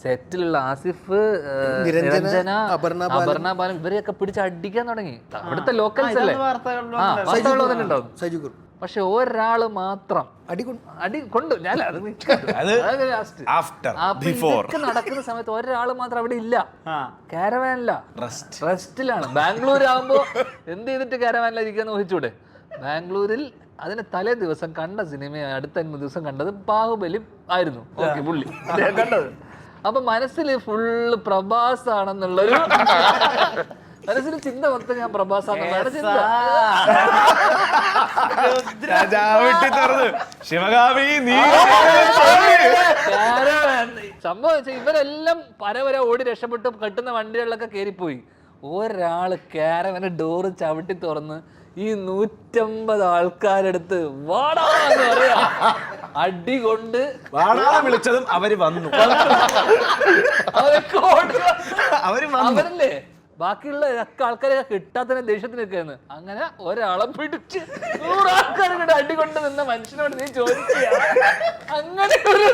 സെറ്റിലുള്ള ആസിഫ്, നിരഞ്ജന, അപർണ ബാലൻ ഇവരെയൊക്കെ പിടിച്ച് അടിക്കാൻ തുടങ്ങി. അവിടുത്തെ ലോക്കൽസ് അല്ലേ, വാർത്തകളൊന്നും ഉണ്ടാവും. പക്ഷെ ഒരാള് മാത്രം അടി കൊണ്ടു. ഞാൻ ഇതൊക്കെ നടക്കുന്ന സമയത്ത് ഒരാള് മാത്രം അവിടെ ഇല്ല, കാരവാനില്ല, റെസ്റ്റിലാണ്. ബാംഗ്ലൂർ ആകുമ്പോ എന്ത് ചെയ്തിട്ട് കാരവാനിലിരിക്കാന്ന് ഊഹിച്ചൂടെ? ബാംഗ്ലൂരിൽ അതിന് തലേ ദിവസം കണ്ട സിനിമ അടുത്ത ദിവസം കണ്ടത് ബാഹുബലി ആയിരുന്നു. ഓക്കെ, പുള്ളി കണ്ടത്. അപ്പൊ മനസ്സിൽ ഫുള്ള് പ്രഭാസ് ആണെന്നുള്ളൊരു മനസ്സിൽ ചിന്ത മൊത്തം ഞാൻ പ്രഭാസാണെന്നുള്ളതാണ് ചിന്ത. സംഭവം ഇവരെല്ലാം പരവരെ ഓടി രക്ഷപ്പെട്ട് കെട്ടുന്ന വണ്ടികളിലൊക്കെ കയറിപ്പോയി. ഒരാള് കാരവന് ഡോറ് ചവിട്ടി തുറന്ന് ഈ 150 ആൾക്കാരെടുത്ത് വാടാ എന്ന് പറയാ, അടി കൊണ്ട് വിളിച്ചതും അവര് വന്നു. അവരല്ലേ ബാക്കിയുള്ള ആൾക്കാരെ കിട്ടാത്തതിനെ ദേഷ്യത്തിനൊക്കെയാണ്. അങ്ങനെ ഒരാളെ പിടിച്ച് 100 ആൾക്കാരുടെ അടി കൊണ്ട് നിന്ന മനുഷ്യനോട് നീ ചോദിക്കുക അങ്ങനെ ഒരു